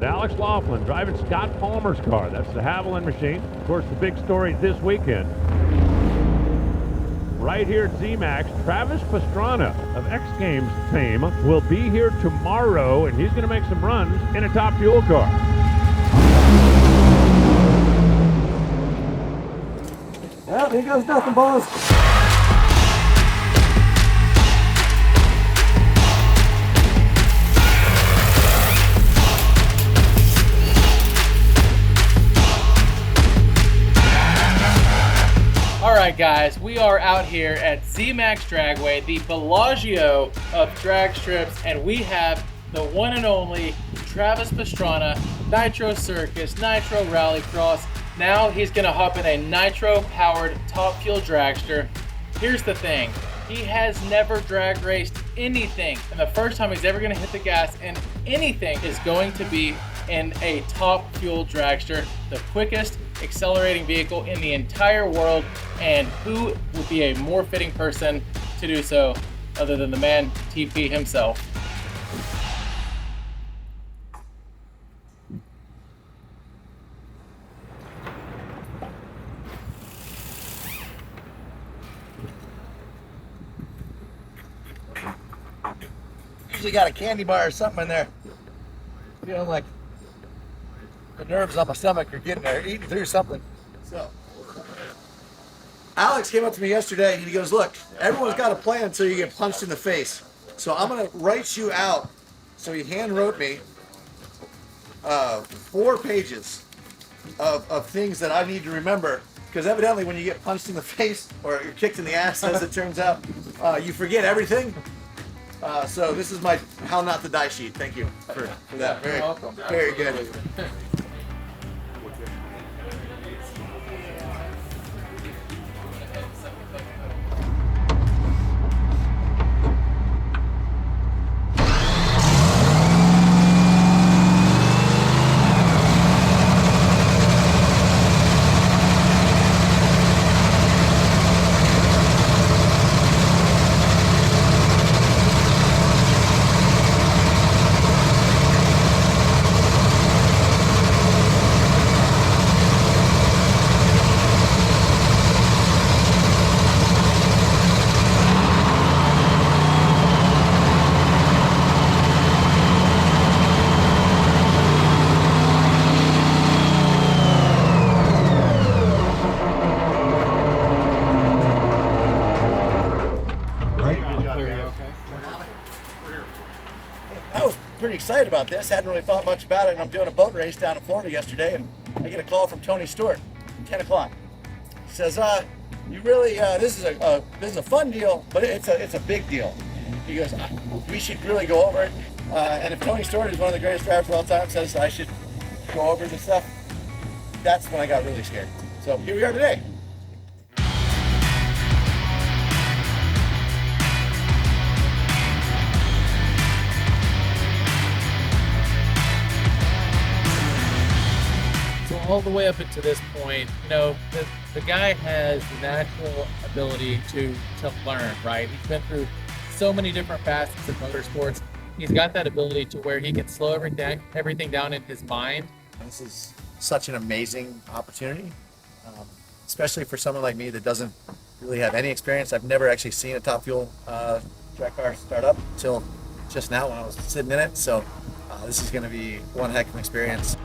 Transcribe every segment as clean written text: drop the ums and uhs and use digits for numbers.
with Alex Laughlin driving Scott Palmer's car. That's the Haviland machine. Of course, the big story this weekend. Right here at ZMAX, Travis Pastrana of X Games fame will be here tomorrow, and he's going to make some runs in a Top Fuel car. Well, here goes nothing, boys. Alright guys, we are out here at ZMAX Dragway, the Bellagio of drag strips, and we have the one and only Travis Pastrana, Nitro Circus, Nitro Rallycross. Now he's going to hop in a Nitro-powered Top Fuel dragster. Here's the thing, he has never drag raced anything, and the first time he's ever going to hit the gas in anything is going to be in a Top Fuel dragster, the quickest accelerating vehicle in the entire world, and who would be a more fitting person to do so other than the man TP himself. Usually got a candy bar or something in there. Feeling like the nerves on my stomach are getting there, eating through something. So, Alex came up to me yesterday and he goes, look, everyone's got a plan until you get punched in the face. So I'm going to write you out. So he hand wrote me 4 pages of things that I need to remember. Because evidently when you get punched in the face or you're kicked in the ass, as it turns out, you forget everything. So this is my how not to die sheet. Thank you for that. Very welcome. Very good. I was pretty excited about this. Hadn't really thought much about it, and I'm doing a boat race down in Florida yesterday, and I get a call from Tony Stewart, 10 o'clock. He says, "You really this is a fun deal, but it's a big deal." He goes, "We should really go over it." And if Tony Stewart is one of the greatest drivers of all time, says I should go over this stuff, that's when I got really scared. So here we are today. All the way up into this point, you know, the guy has the natural ability to learn, right? He's been through so many different facets of motorsports. He's got that ability to where he can slow everything down in his mind. This is such an amazing opportunity, especially for someone like me that doesn't really have any experience. I've never actually seen a Top Fuel track car start up until just now when I was sitting in it. So this is going to be one heck of an experience.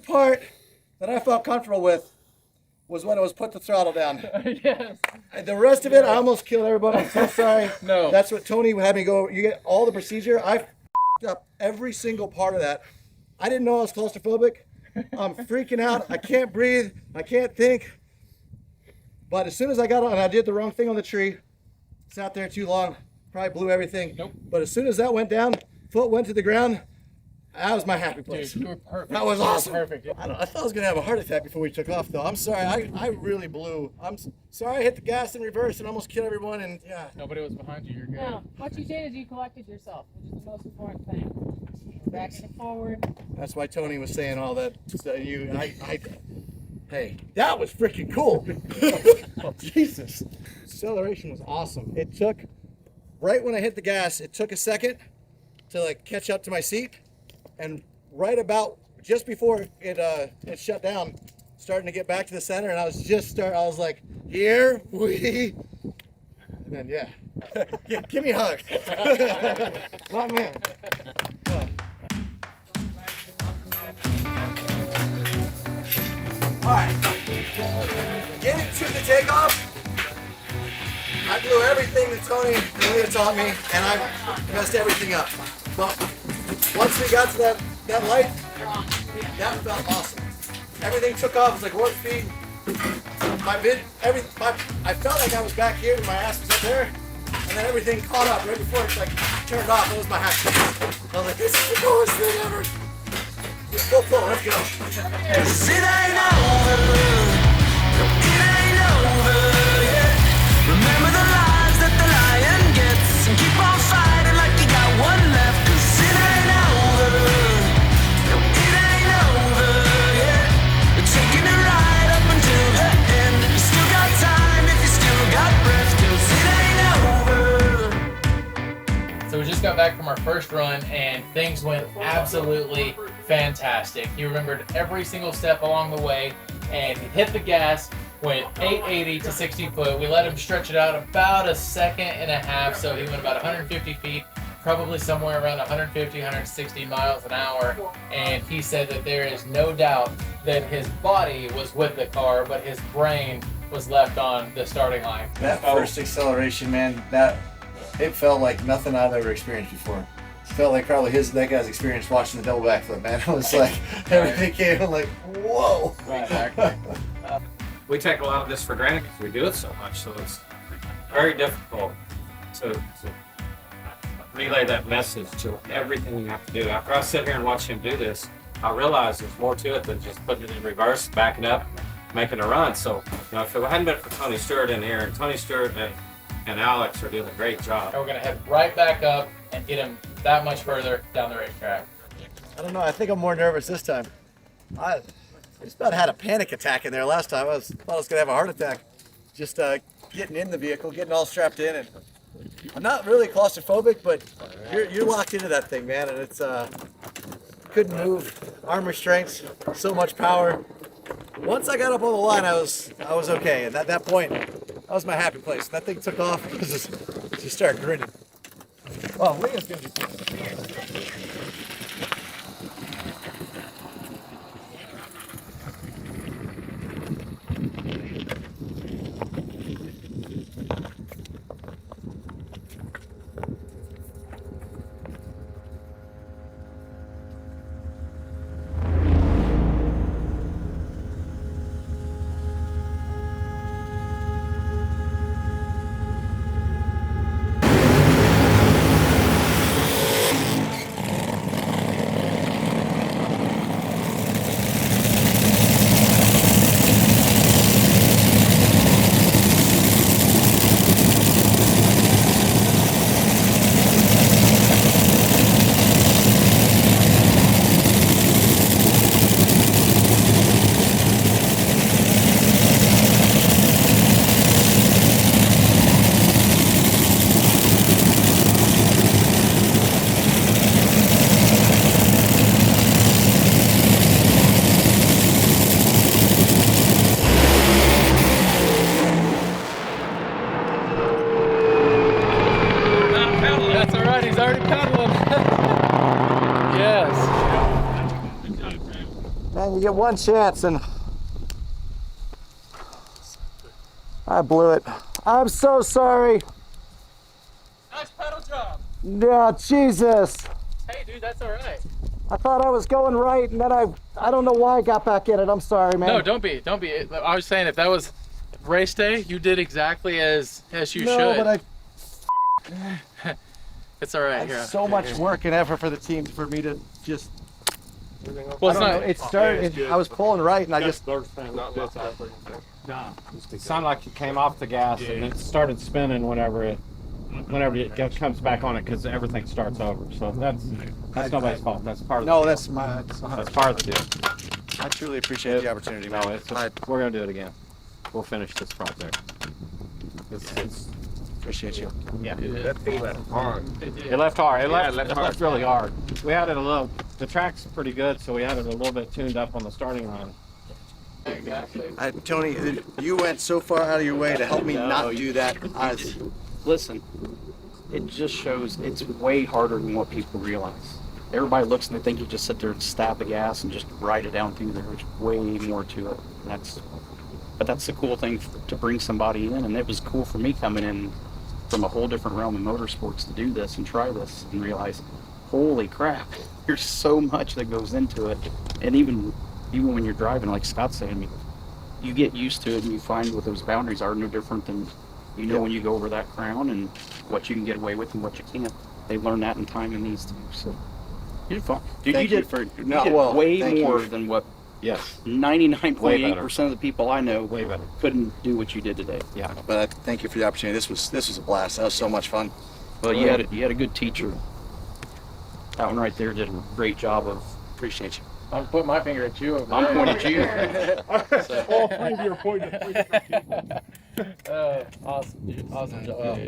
part that I felt comfortable with was when it was put the throttle down. Yes. And the rest of it, I almost killed everybody. I'm so sorry. No. That's what Tony had me go. You get all the procedure. I f***ed up every single part of that. I didn't know I was claustrophobic. I'm freaking out. I can't breathe. I can't think. But as soon as I got on, I did the wrong thing on the tree. Sat there too long. Probably blew everything. Nope. But as soon as that went down, foot went to the ground, that was my happy place. Dude, you were perfect. That was awesome. Perfect. I thought I was gonna have a heart attack before we took off, though. I'm sorry. I really blew. I'm sorry. I hit the gas in reverse and almost killed everyone. And yeah. Nobody was behind you. You're good. No, what you did is you collected yourself, which is the most important thing. Back and forward. That's why Tony was saying all that. So hey, that was freaking cool. Jesus. Acceleration was awesome. It took, right when I hit the gas, it took a second to like catch up to my seat. And right about just before it shut down, starting to get back to the center, and I was like, here we, and then yeah, give me a hug. My man. All right, getting to the takeoff, I blew everything that Tony and Leah taught me, and I messed everything up. But once we got to that light, that felt awesome. Everything took off. It was like warp speed. I felt like I was back here and my ass was up there, and then everything caught up right before it like turned off. It was my happy. I was like, this is the coolest thing ever. Just go full. Let's go. It ain't over. It ain't over yet. Remember the lies that the lion gets, and keep on fighting like you got one left. 'Cause it ain't over. It ain't over yet. You're taking it right up until the end. You still got time if you still got breath. 'Cause it ain't over. So we just got back from our first run and things went absolutely fantastic. He remembered every single step along the way and he hit the gas, went 880 to 60 foot. We let him stretch it out about a second and a half, so he went about 150 feet, probably somewhere around 150, 160 miles an hour. And he said that there is no doubt that his body was with the car, but his brain was left on the starting line. That first acceleration, man, it felt like nothing I've ever experienced before. It felt like probably that guy's experience watching the double backflip, man. It was like everything came in like, whoa. Exactly. We take a lot of this for granted because we do it so much, so it's very difficult to relay that message to everything you have to do. After I sit here and watch him do this, I realize there's more to it than just putting it in reverse, backing up, making a run. So, if it hadn't been for Tony Stewart in here, and Tony Stewart and Alex are doing a great job. And we're gonna head right back up and get him that much further down the racetrack. I don't know. I think I'm more nervous this time. I just about had a panic attack in there last time. I thought I was going to have a heart attack. Just getting in the vehicle, getting all strapped in. And I'm not really claustrophobic, but you're locked into that thing, man. And it's couldn't move. Arm restraints, so much power. Once I got up on the line, I was okay. And at that point, that was my happy place. That thing took off. Just started grinning. Oh, Leah's going to do that one chance and I blew it. I'm so sorry. Nice pedal job. Yeah, Jesus. Hey, dude, that's all right. I thought I was going right, and then I don't know why I got back in it. I'm sorry, man. No, don't be. I was saying if that was race day, you did exactly as you should. No, but It's all right. Here. so much work and effort for the team for me to just. Well, it's I don't not. know. It started. I was pulling right, and I just. It sounded like it came off the gas and it started spinning whenever it comes back on it because everything starts over. So that's nobody's fault. That's part of No, the that's my. that's part of the deal. I truly appreciate the opportunity, man. No, we're gonna do it again. We'll finish this project. It's Appreciate you. yeah. That thing left hard. It left hard. It Yeah, left really hard. We had it a little. The track's pretty good, so we had it a little bit tuned up on the starting line. Tony, you went so far out of your way to help me not do that. Listen, it just shows it's way harder than what people realize. Everybody looks and they think you just sit there and stab the gas and just ride it down through there. There's way more to it. But that's the cool thing to bring somebody in, and it was cool for me coming in from a whole different realm of motorsports to do this and try this and realize, holy crap, there's so much that goes into it. And even when you're driving, like Scott's saying, you get used to it and you find what those boundaries are no different than, when you go over that crown and what you can get away with and what you can't. They learn that in time in these two. So you did fun. Dude, you did way more than what Yes. 99.8% of the people I know Way better. couldn't do what you did today. Yeah. But thank you for the opportunity. This was a blast. That was so much fun. Well, you had a good teacher. That one right there did a great job of. Appreciate you. I'm putting my finger at you. I'm pointing at you. All three of you are pointing Awesome, dude. Awesome job.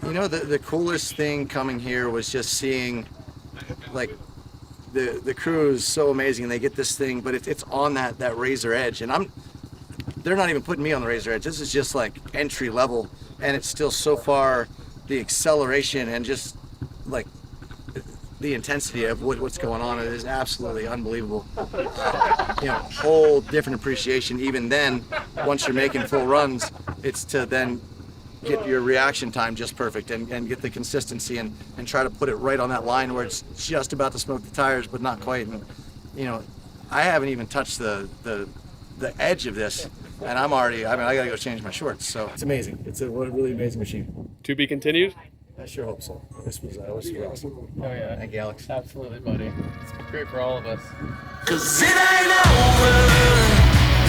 You know, the coolest thing coming here was just seeing, like, the crew is so amazing, and they get this thing, but it's on that razor edge, and they're not even putting me on the razor edge. This is just like entry level, and it's still so far the acceleration and just like the intensity of what's going on. It is absolutely unbelievable. Whole different appreciation. Even then, once you're making full runs, it's to then get your reaction time just perfect and get the consistency and try to put it right on that line where it's just about to smoke the tires, but not quite. And I haven't even touched the edge of this, and I gotta go change my shorts. So it's amazing. It's a really amazing machine. To be continued? I sure hope so. This was awesome. Oh yeah. Thank you, Alex. Absolutely, buddy. It's great for all of us. 'Cause it ain't over.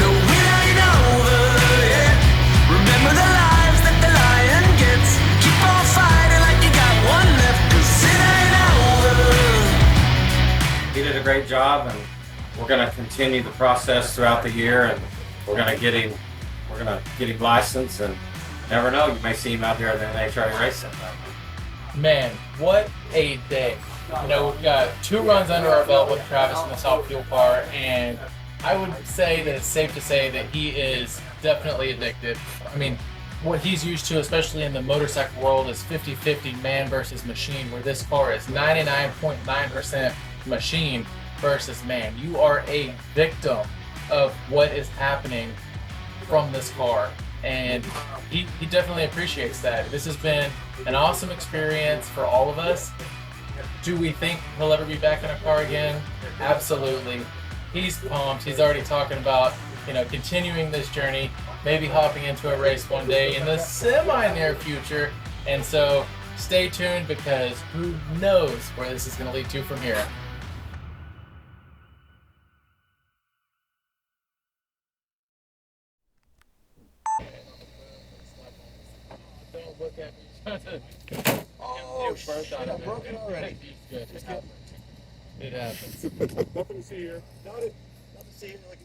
No, it ain't over yet. Remember the lives that the lion gets. Keep on fighting like you got one left. 'Cause it ain't over. He did a great job, and we're going to continue the process throughout the year, and we're going to get him licensed, and never know, you may see him out here at the NHRA racing. Man, what a day. We've got 2 runs under our belt with Travis in the soft fuel car, and I would say that it's safe to say that he is definitely addicted. I mean, what he's used to, especially in the motorcycle world, is 50-50 man versus machine, where this car is 99.9% machine versus man. You are a victim of what is happening from this car, and he definitely appreciates that. This has been an awesome experience for all of us. Do we think he'll ever be back in a car again? Absolutely. He's pumped. He's already talking about continuing this journey, maybe hopping into a race one day in the semi-near future. And so stay tuned, because who knows where this is going to lead to from here. Don't look at me. Oh, shit, I broke it already. It happens. Nothing to see here. Nothing to see here. Like